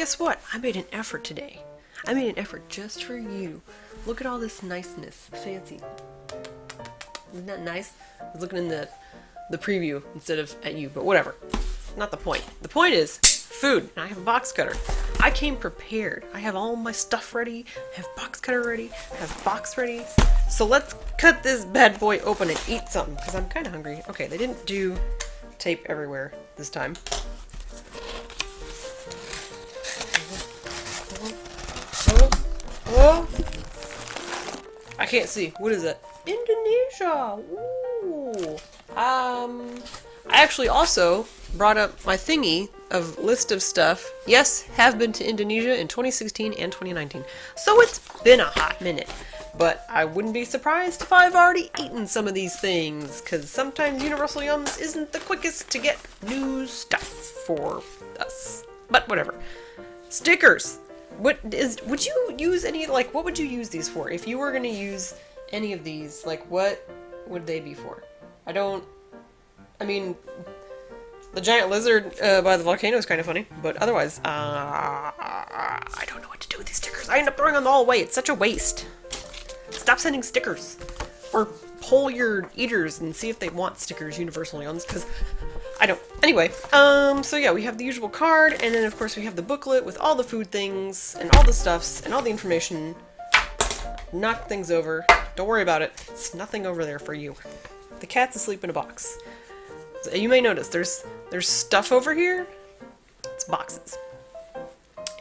guess what? I made an effort today. I made an effort just for you. Look at all this niceness. Fancy. Isn't that nice? I was looking in the preview instead of at you, but whatever. Not the point. The point is food. And I have a box cutter. I came prepared. I have all my stuff ready. I have box cutter ready. I have box ready. So let's cut this bad boy open and eat something because I'm kind of hungry. Okay, they didn't do tape everywhere this time. Oh. I can't see. What is it? Indonesia. Ooh. I actually also brought up my thingy of list of stuff. Yes, have been to Indonesia in 2016 and 2019. So it's been a hot minute. But I wouldn't be surprised if I've already eaten some of these things, because sometimes Universal Yums isn't the quickest to get new stuff for us. But whatever. Stickers. Would you use any, like, what would you use these for? If you were going to use any of these, like, what would they be for? I mean, the giant lizard by the volcano is kind of funny, but otherwise, I don't know what to do with these stickers. I end up throwing them all away. It's such a waste. Stop sending stickers. Or poll your eaters and see if they want stickers, Universal Yums, because I don't. Anyway, so yeah, we have the usual card, and then of course we have the booklet with all the food things, and all the stuffs, and all the information. Knock things over. Don't worry about it. It's nothing over there for you. The cat's asleep in a box. So you may notice there's stuff over here. It's boxes.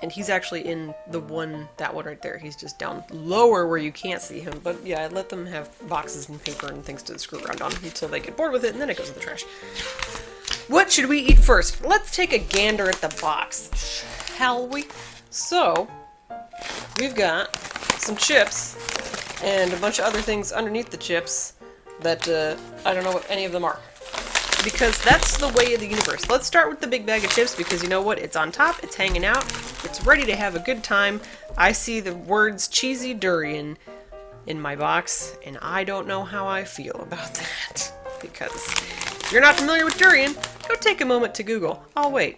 And he's actually in that one right there. He's just down lower where you can't see him. But yeah, I let them have boxes and paper and things to screw around on until they get bored with it, and then it goes in the trash. What should we eat first? Let's take a gander at the box, shall we? So, we've got some chips and a bunch of other things underneath the chips that I don't know what any of them are. Because that's the way of the universe. Let's start with the big bag of chips because you know what? It's on top, it's hanging out, it's ready to have a good time. I see the words cheesy durian in my box, and I don't know how I feel about that. Because if you're not familiar with durian, go take a moment to Google. I'll wait.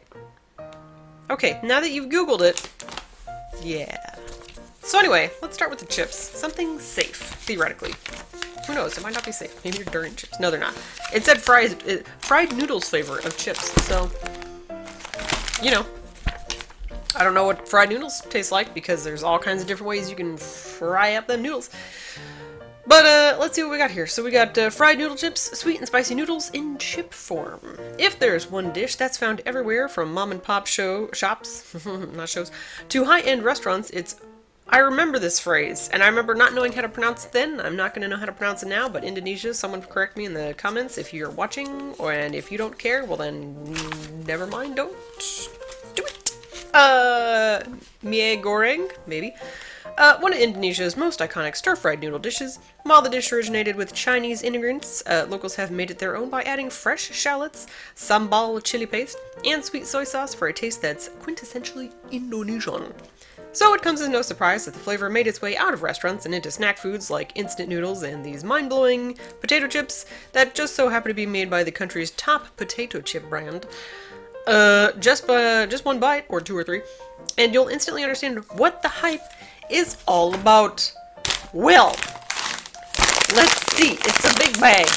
Okay, now that you've Googled it, yeah. So anyway, let's start with the chips. Something safe, theoretically. Who knows? It might not be safe. Maybe they're durian chips. No, they're not. It said fried noodles flavor of chips. So, you know. I don't know what fried noodles taste like because there's all kinds of different ways you can fry up them noodles. But let's see what we got here. So we got fried noodle chips, sweet and spicy noodles in chip form. If there's one dish that's found everywhere from mom and pop shops, not shows, to high-end restaurants, I remember this phrase, and I remember not knowing how to pronounce it then. I'm not going to know how to pronounce it now, but Indonesia, someone correct me in the comments if you're watching, and if you don't care, well then, never mind, don't do it. Mie goreng, maybe. One of Indonesia's most iconic stir-fried noodle dishes. While the dish originated with Chinese immigrants, locals have made it their own by adding fresh shallots, sambal chili paste, and sweet soy sauce for a taste that's quintessentially Indonesian. So it comes as no surprise that the flavor made its way out of restaurants and into snack foods like instant noodles and these mind-blowing potato chips that just so happen to be made by the country's top potato chip brand. Just one bite, or two or three, and you'll instantly understand what the hype is all about. Well, let's see. It's a big bag.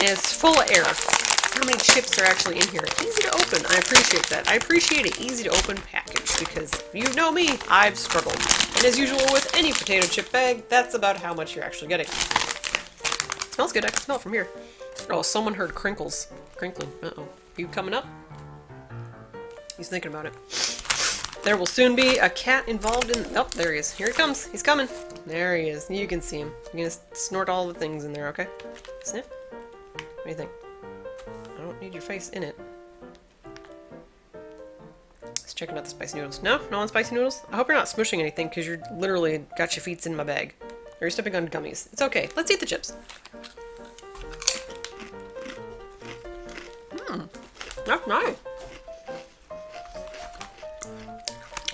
And it's full of air. How many chips are actually in here? Easy to open. I appreciate that. I appreciate an easy to open package because you know me, I've struggled. And as usual with any potato chip bag, that's about how much you're actually getting. It smells good. I can smell it from here. Oh, someone heard crinkles. Crinkling. Uh-oh. You coming up? He's thinking about it. There will soon be a cat involved in... Oh, there he is. Here he comes. He's coming. There he is. You can see him. You're gonna snort all the things in there, okay? Sniff? What do you think? I don't need your face in it. Let's check out the spicy noodles. No? No on spicy noodles? I hope you're not smushing anything because you're literally got your feet in my bag. Or you're stepping on gummies. It's okay. Let's eat the chips. That's nice.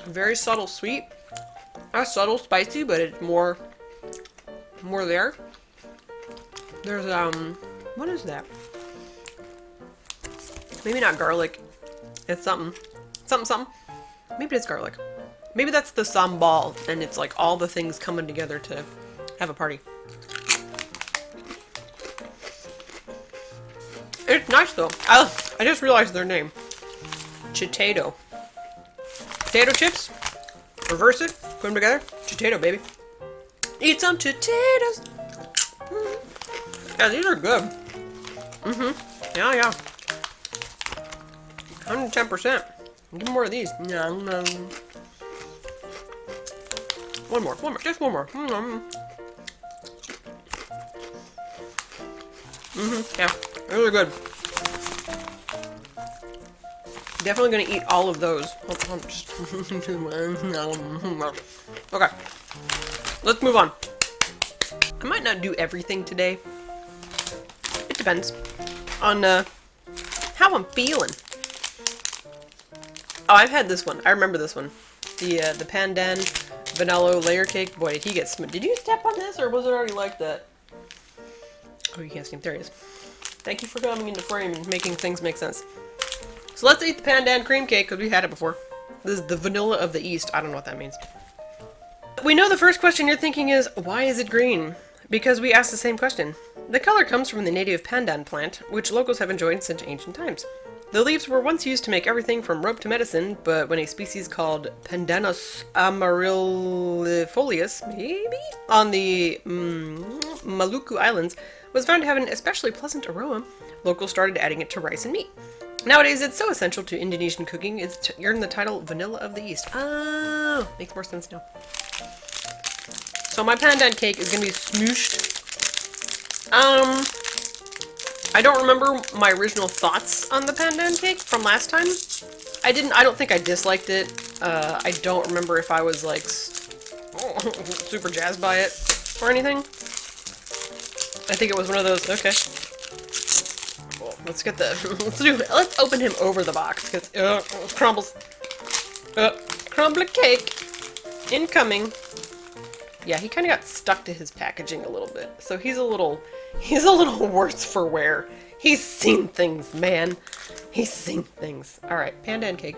Very subtle sweet. Not subtle spicy, but it's more there. There's what is that? Maybe not garlic. It's something. Maybe it's garlic. Maybe that's the sambal, and it's like all the things coming together to have a party. It's nice though. I just realized their name. Chitato. Potato chips. Reverse it. Put them together. Chitato, baby. Eat some Chitatos. Yeah, these are good. Yeah, yeah. 110%. Give me more of these. No, no. One more. Just one more. Yeah. Really good. Definitely gonna eat all of those. Okay. Let's move on. I might not do everything today. It depends on how I'm feeling. Oh, I've had this one. I remember this one. The Pandan Vanelo layer cake. Boy, did he get did you step on this, or was it already like that? Oh, you can't see him. There he is. Thank you for coming into frame and making things make sense. So let's eat the Pandan cream cake, because we had it before. This is the vanilla of the East. I don't know what that means. We know the first question you're thinking is, why is it green? Because we asked the same question. The color comes from the native pandan plant, which locals have enjoyed since ancient times. The leaves were once used to make everything from rope to medicine, but when a species called Pandanus amarylifolius, maybe, on the Maluku Islands, was found to have an especially pleasant aroma, locals started adding it to rice and meat. Nowadays, it's so essential to Indonesian cooking, it's earned the title Vanilla of the East. Oh, makes more sense now. So my pandan cake is gonna be smooshed. I don't remember my original thoughts on the pandan cake from last time. I don't think I disliked it. I don't remember if I was like super jazzed by it or anything. I think it was one of those, okay. Well, let's get the, let's open him over the box, because, crumbles. Crumbly cake. Incoming. Yeah, he kind of got stuck to his packaging a little bit, so he's a little worse for wear. He's seen things, man. He's seen things. Alright, pandan cake.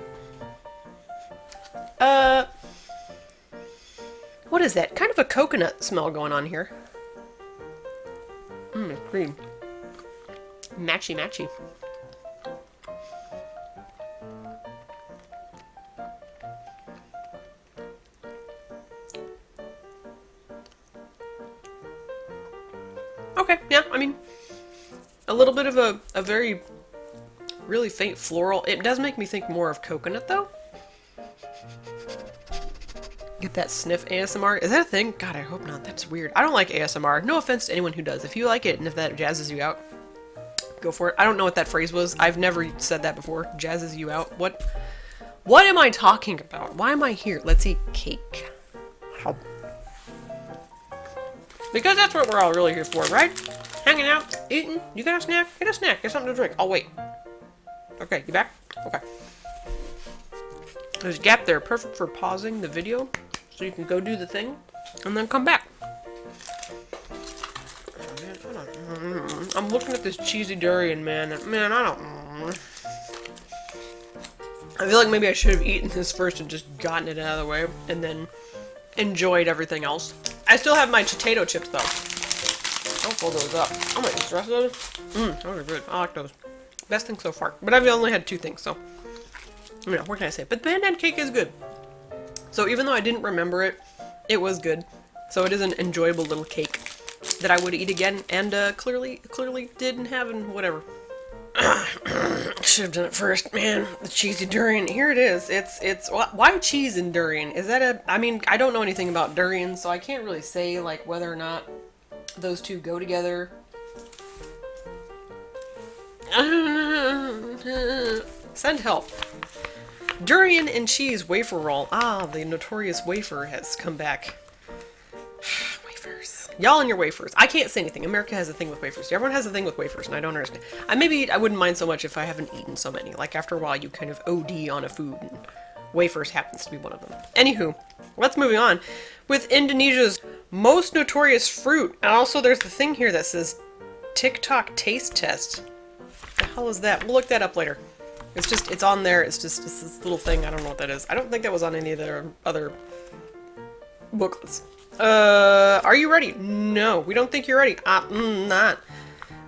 What is that? Kind of a coconut smell going on here. It's cream. Matchy matchy. Okay, yeah, I mean, a little bit of a very, really faint floral. It does make me think more of coconut, though. Get that sniff ASMR. Is that a thing? God, I hope not. That's weird. I don't like ASMR. No offense to anyone who does. If you like it and if that jazzes you out, go for it. I don't know what that phrase was. I've never said that before. Jazzes you out. What am I talking about? Why am I here? Let's eat cake. Because that's what we're all really here for, right? Hanging out, eating. You got a snack? Get a snack. Get something to drink. I'll wait. Okay, you back? Okay. There's a gap there. Perfect for pausing the video so you can go do the thing and then come back. I'm looking at this cheesy durian, man. Man, I don't... I feel like maybe I should have eaten this first and just gotten it out of the way and then enjoyed everything else. I still have my Chitato chips, though. I'll fold those up. I might use the rest of those. Those are good. I like those. Best thing so far. But I've only had 2 things, so... You know, what can I say? But the pandan cake is good. So even though I didn't remember it, it was good. So it is an enjoyable little cake that I would eat again, and clearly didn't have, and whatever. Should have done it first, man. The cheesy durian. Here it is. It's why cheese and durian? Is that I mean, I don't know anything about durian, so I can't really say like whether or not those two go together. Send help. Durian and cheese wafer roll. Ah, the notorious wafer has come back. Wafers. Y'all and your wafers. I can't say anything. America has a thing with wafers. Everyone has a thing with wafers, and I don't understand. Maybe I wouldn't mind so much if I haven't eaten so many. Like, after a while, you kind of OD on a food, and wafers happens to be one of them. Anywho, let's move on. With Indonesia's most notorious fruit, and also there's the thing here that says TikTok taste test. What the hell is that? We'll look that up later. it's on there. It's this little thing. I don't know what that is. I don't think that was on any of their other booklets. Are you ready? No, we don't think you're ready. Not.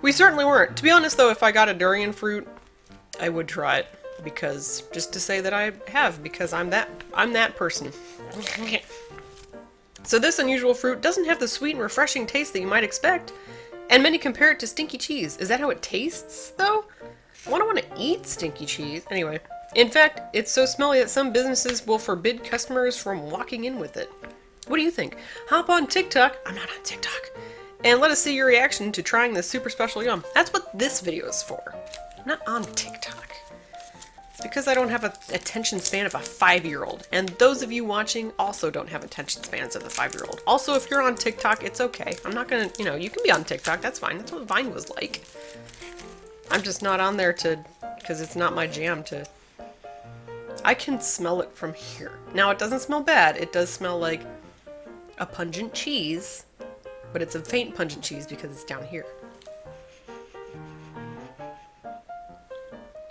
We certainly weren't. To be honest, though, if I got a durian fruit, I would try it. Because, just to say that I have, because I'm that person. So this unusual fruit doesn't have the sweet and refreshing taste that you might expect, and many compare it to stinky cheese. Is that how it tastes, though? I don't want to eat stinky cheese. Anyway, in fact, it's so smelly that some businesses will forbid customers from walking in with it. What do you think? Hop on TikTok. I'm not on TikTok. And let us see your reaction to trying this super special yum. That's what this video is for. I'm not on TikTok. It's because I don't have an attention span of a 5-year-old. And those of you watching also don't have attention spans of the 5-year-old. Also, if you're on TikTok, it's okay. I'm not gonna, you can be on TikTok. That's fine. That's what Vine was like. I'm just not on there because it's not my jam to... I can smell it from here. Now, it doesn't smell bad. It does smell like a pungent cheese, but it's a faint pungent cheese because it's down here.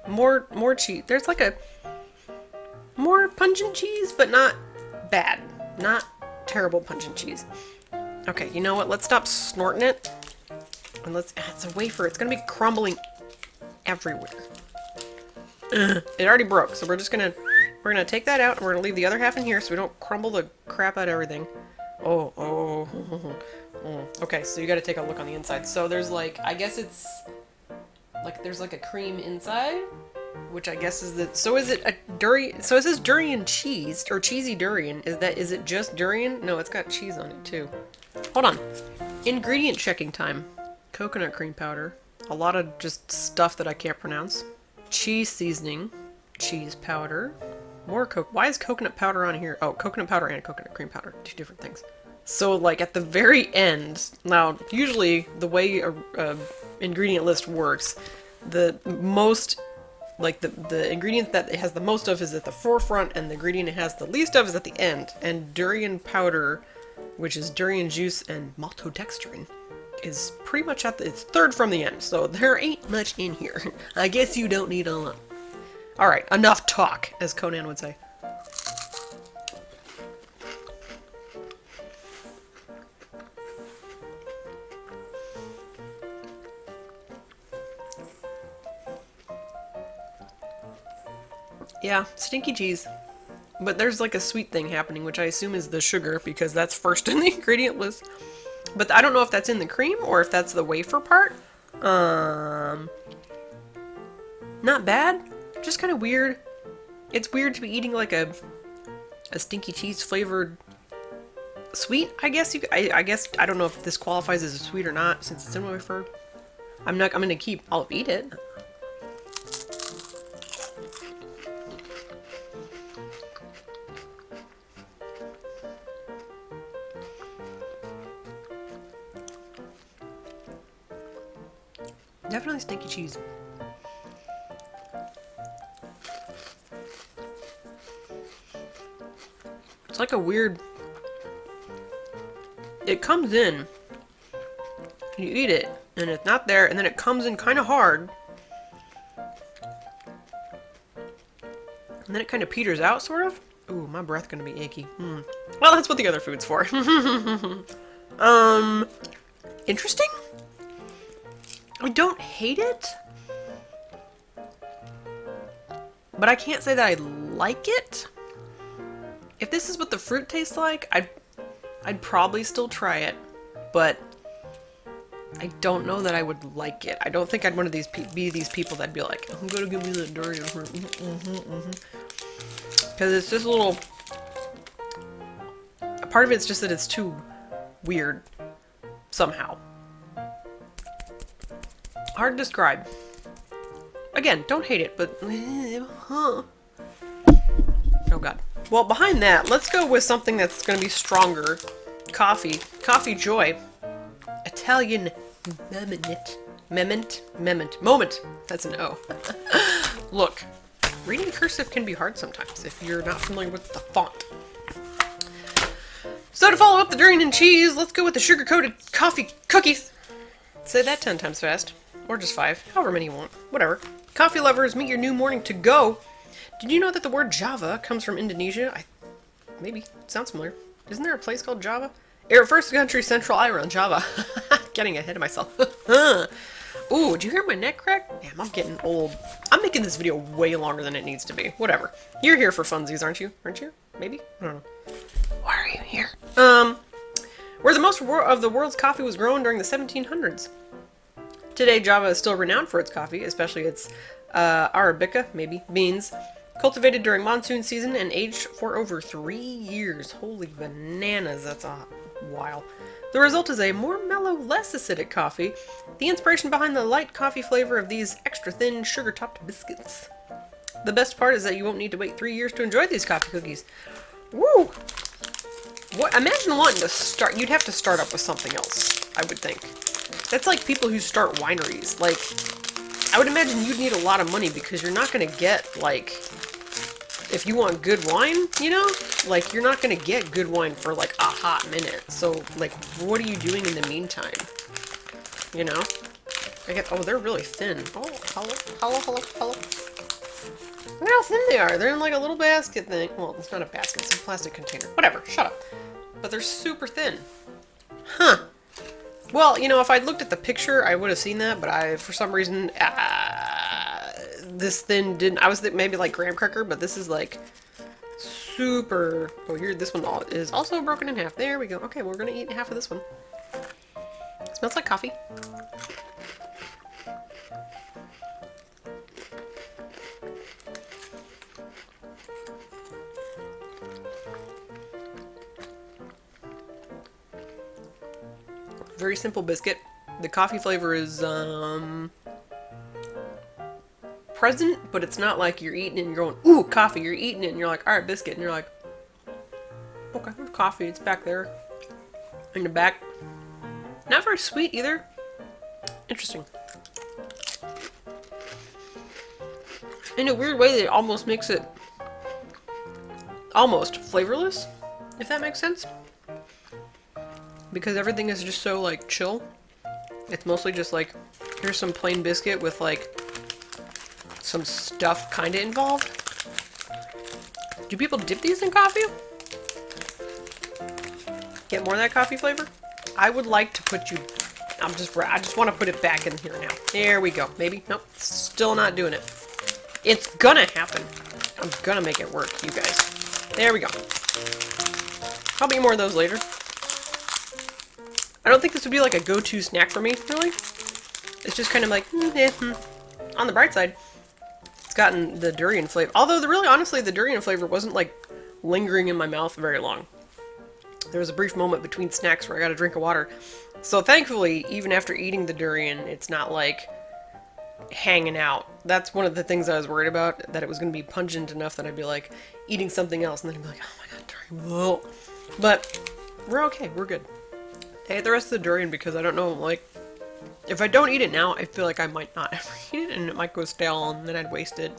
More cheese. There's like a more pungent cheese, but not bad. Not terrible pungent cheese. Okay, you know what? Let's stop snorting it. And it's a wafer. It's gonna be crumbling everywhere. It already broke, so we're gonna take that out and we're gonna leave the other half in here so we don't crumble the crap out of everything. Oh. Okay, so you gotta take a look on the inside. So there's like, I guess it's like there's like a cream inside, which I guess is the... So is it a durian... So it says durian cheese, or cheesy durian. Is it just durian? No, it's got cheese on it too. Hold on. Ingredient checking time. Coconut cream powder. A lot of just stuff that I can't pronounce. Cheese seasoning. Cheese powder. More why is coconut powder on here? Oh, coconut powder and coconut cream powder. 2 different things. So like at the very end, now usually the way a ingredient list works, the most, like the ingredient that it has the most of is at the forefront, and the ingredient it has the least of is at the end. And durian powder, which is durian juice and maltodextrin, is pretty much it's third from the end. So there ain't much in here. I guess you don't need a lot. All right, enough talk, as Conan would say. Yeah, stinky cheese. But there's like a sweet thing happening, which I assume is the sugar, because that's first in the ingredient list. But I don't know if that's in the cream or if that's the wafer part. Not bad. Just kind of weird. It's weird to be eating like a stinky cheese flavored sweet, I guess. I guess, I don't know if this qualifies as a sweet or not, since it's in wafer. I'm gonna I'll eat it. Definitely stinky cheese. It's like a weird... It comes in, you eat it, and it's not there, and then it comes in kind of hard. And then it kind of peters out, sort of. Ooh, my breath gonna be achy. Well, that's what the other food's for. Interesting? I don't hate it, but I can't say that I like it. If this is what the fruit tastes like, I'd probably still try it, but I don't know that I would like it. I don't think I'd one of these be these people that'd be like, I'm gonna give me the durian fruit, because it's just a little. Part of it's just that it's too weird somehow. Hard to describe. Again, don't hate it, but... Oh god. Well, behind that, let's go with something that's going to be stronger. Coffee. Coffee Joy. Italian moment. That's an O. Look, reading cursive can be hard sometimes if you're not familiar with the font. So to follow up the durian and cheese, let's go with the sugar-coated coffee cookies. Say that 10 times fast. Or just 5. However many you want. Whatever. Coffee lovers, meet your new morning to go. Did you know that the word Java comes from Indonesia? Maybe. Sounds familiar. Isn't there a place called Java? It refers to the country Central Island, Java. Getting ahead of myself. Ooh, did you hear my neck crack? Damn, I'm getting old. I'm making this video way longer than it needs to be. Whatever. You're here for funsies, aren't you? Aren't you? Maybe? I don't know. Why are you here? Where the most of the world's coffee was grown during the 1700s. Today, Java is still renowned for its coffee, especially its Arabica, maybe, beans, cultivated during monsoon season and aged for over 3 years. Holy bananas, that's a while. The result is a more mellow, less acidic coffee, the inspiration behind the light coffee flavor of these extra thin, sugar-topped biscuits. The best part is that you won't need to wait 3 years to enjoy these coffee cookies. Woo! What? Imagine wanting to start, you'd have to start up with something else, I would think. That's like people who start wineries. Like, I would imagine you'd need a lot of money because you're not going to get, like, if you want good wine, you know? Like, you're not going to get good wine for, like, a hot minute. So, like, what are you doing in the meantime? You know? Oh, they're really thin. Oh, hello. Look how thin they are. They're in, like, a little basket thing. Well, it's not a basket. It's a plastic container. Whatever. Shut up. But they're super thin. Huh. Well, you know, if I'd looked at the picture, I would have seen that, but for some reason, this thin didn't. I was maybe like graham cracker, but this is like super. Oh, here, this one is also broken in half. There we go. Okay, we're gonna eat half of this one. It smells like coffee. Very simple biscuit. The coffee flavor is present, but it's not like you're eating it and you're going, ooh, coffee. You're eating it and you're like, alright, biscuit. And you're like, okay, there's coffee. It's back there in the back. Not very sweet either. Interesting. In a weird way, that almost makes it almost flavorless, if that makes sense. Because everything is just so, like, chill. It's mostly just, like, here's some plain biscuit with, like, some stuff kind of involved. Do people dip these in coffee? Get more of that coffee flavor? I would like to put you... I just want to put it back in here now. There we go. Maybe? Nope. Still not doing it. It's gonna happen. I'm gonna make it work, you guys. There we go. I'll be more of those later. I don't think this would be like a go-to snack for me, really. It's just kind of like, On the bright side, it's gotten the durian flavor. Although, really honestly, the durian flavor wasn't like lingering in my mouth very long. There was a brief moment between snacks where I got a drink of water. So thankfully, even after eating the durian, it's not like hanging out. That's one of the things I was worried about, that it was going to be pungent enough that I'd be like eating something else and then I'd be like, oh my god, durian. Whoa. But we're okay. We're good. I ate the rest of the durian because I don't know, like, if I don't eat it now, I feel like I might not ever eat it and it might go stale and then I'd waste it.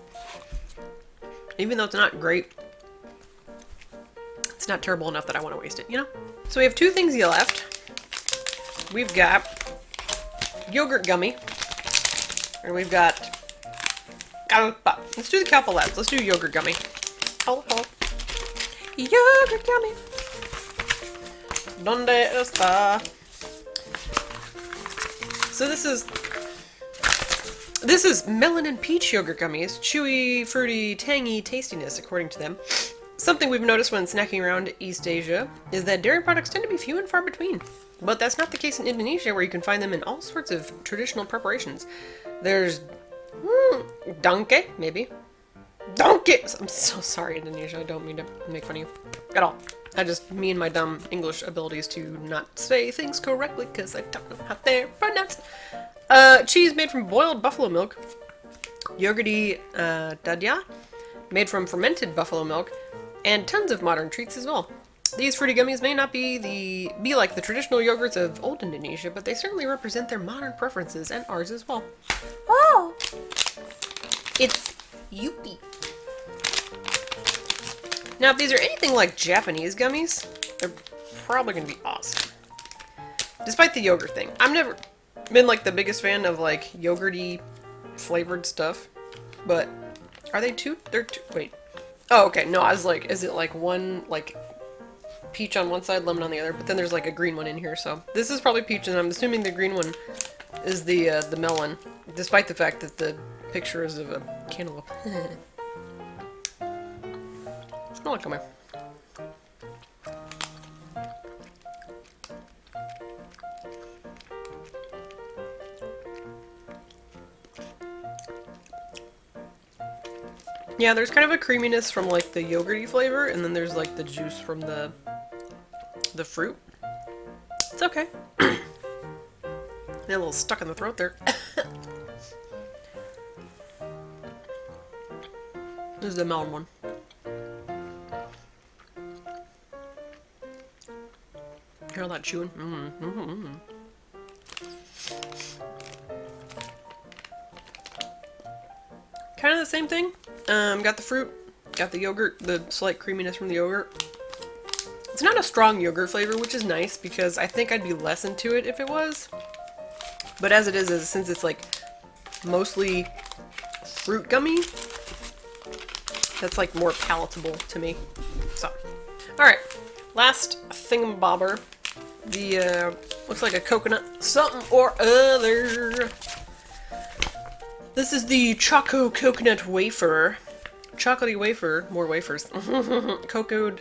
Even though it's not great, it's not terrible enough that I want to waste it, you know? So we have two things left. We've got Yogurt Gummy, and we've got Kalpa. Let's do the Kalpa last. Let's do Yogurt Gummy. Hello. Yogurt Gummy. ¿Dónde está? So this is melon and peach yogurt gummies. Chewy, fruity, tangy tastiness, according to them. Something we've noticed when snacking around East Asia is that dairy products tend to be few and far between. But that's not the case in Indonesia, where you can find them in all sorts of traditional preparations. There's donkey, maybe. Donkey! I'm so sorry, Indonesia. I don't mean to make fun of you at all. Me and my dumb English abilities to not say things correctly because I don't know how they're pronounced. Cheese made from boiled buffalo milk. Yogurty dadya, made from fermented buffalo milk. And tons of modern treats as well. These fruity gummies may not be like the traditional yogurts of old Indonesia, but they certainly represent their modern preferences and ours as well. Oh! It's Yuppie. Now, if these are anything like Japanese gummies, they're probably going to be awesome. Despite the yogurt thing. I've never been, like, the biggest fan of, like, yogurty flavored stuff. But are they two? They're two. Wait. Oh, okay. No, I was like, is it like one, like, peach on one side, lemon on the other? But then there's like a green one in here, so this is probably peach, and I'm assuming the green one is the melon, despite the fact that the picture is of a cantaloupe. Smell like gummy. Yeah, there's kind of a creaminess from like the yogurty flavor, and then there's like the juice from the fruit. It's okay. Got a little stuck in the throat there. This is the melon one. Hear all that chewing? Kind of the same thing. Got the fruit, got the yogurt, the slight creaminess from the yogurt. It's not a strong yogurt flavor, which is nice because I think I'd be less into it if it was. But as it is since it's like mostly fruit gummy, that's like more palatable to me. So, alright, last thingamabobber. The, looks like a coconut something or other. This is the Choco coconut wafer. Chocolatey wafer, more wafers. Coated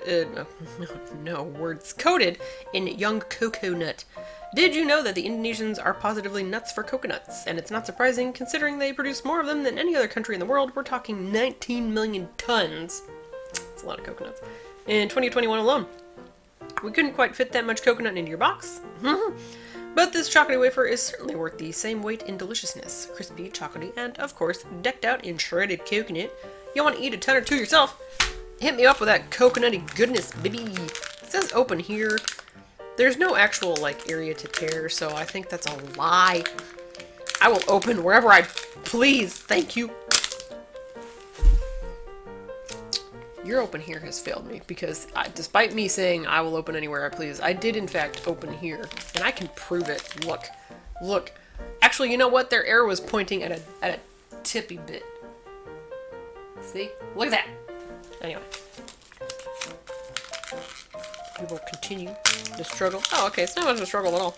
in young coconut. Did you know that the Indonesians are positively nuts for coconuts? And it's not surprising considering they produce more of them than any other country in the world. We're talking 19 million tons. That's a lot of coconuts. In 2021 alone. We couldn't quite fit that much coconut into your box. But this chocolatey wafer is certainly worth the same weight in deliciousness. Crispy, chocolatey, and of course, decked out in shredded coconut. You want to eat a ton or two yourself? Hit me up with that coconutty goodness, baby. It says open here. There's no actual, like, area to tear, so I think that's a lie. I will open wherever I please. Thank you. Your open here has failed me because despite me saying I will open anywhere I please, I did in fact open here, and I can prove it. Look, look. Actually, you know what? Their arrow was pointing at a tippy bit. See? Look at that. Anyway, we will continue the struggle. Oh, okay. It's not much of a struggle at all.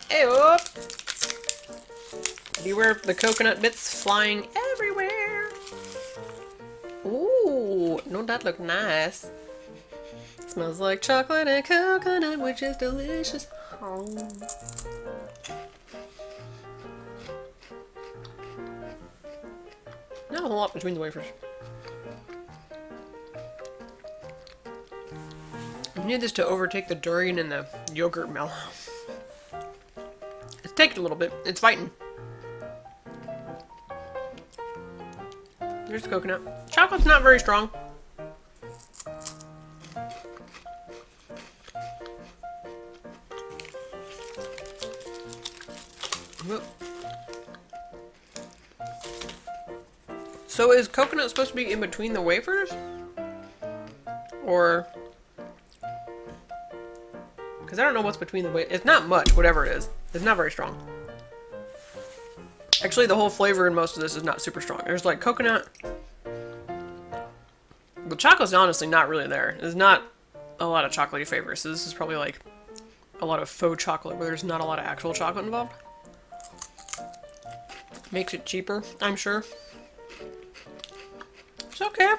Hey, whoop. Beware of the coconut bits flying everywhere. Ooh, don't that look nice? Smells like chocolate and coconut, which is delicious. Oh. Not a whole lot between the wafers. You need this to overtake the durian and the yogurt melon. It's taking a little bit. It's fighting. There's the coconut. Chocolate's not very strong. Whoop. So is coconut supposed to be in between the wafers? Or... because I don't know what's between the wafers. It's not much, whatever it is. It's not very strong. Actually, the whole flavor in most of this is not super strong. There's like coconut. The chocolate's honestly not really there. There's not a lot of chocolatey flavor. So this is probably like a lot of faux chocolate where there's not a lot of actual chocolate involved. Makes it cheaper, I'm sure. It's okay.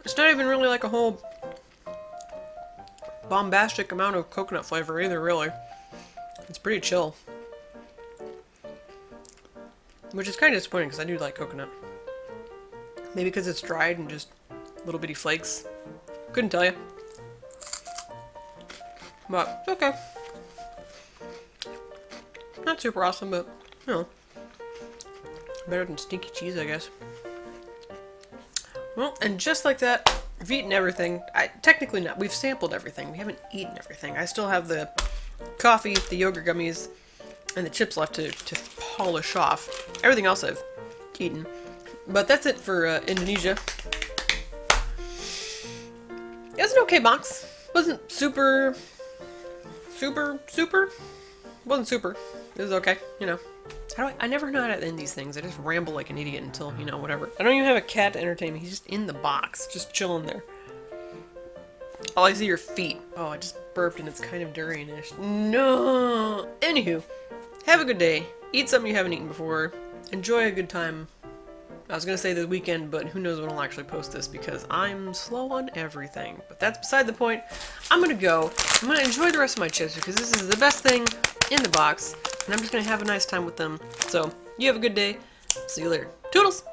It's not even really like a whole bombastic amount of coconut flavor either, really. It's pretty chill. Which is kind of disappointing because I do like coconut. Maybe because it's dried and just little bitty flakes. Couldn't tell you. But it's okay. Not super awesome, but, you know. Better than stinky cheese, I guess. Well, and just like that, we've eaten everything. Technically not. We've sampled everything. We haven't eaten everything. I still have the coffee, the yogurt gummies, and the chips left to polish off. Everything else I've eaten. But that's it for Indonesia. It was an okay box. Wasn't super. Wasn't super. It was okay, you know. Had I never know how to end these things. I just ramble like an idiot until, you know, whatever. I don't even have a cat to entertain me. He's just in the box, just chilling there. Oh, I see your feet. Oh, I just burped and it's kind of durian-ish. No! Anywho, have a good day. Eat something you haven't eaten before. Enjoy a good time. I was gonna say this weekend, but who knows when I'll actually post this because I'm slow on everything. But that's beside the point. I'm gonna go. I'm gonna enjoy the rest of my chips because this is the best thing in the box. And I'm just gonna have a nice time with them. So, you have a good day. See you later. Toodles!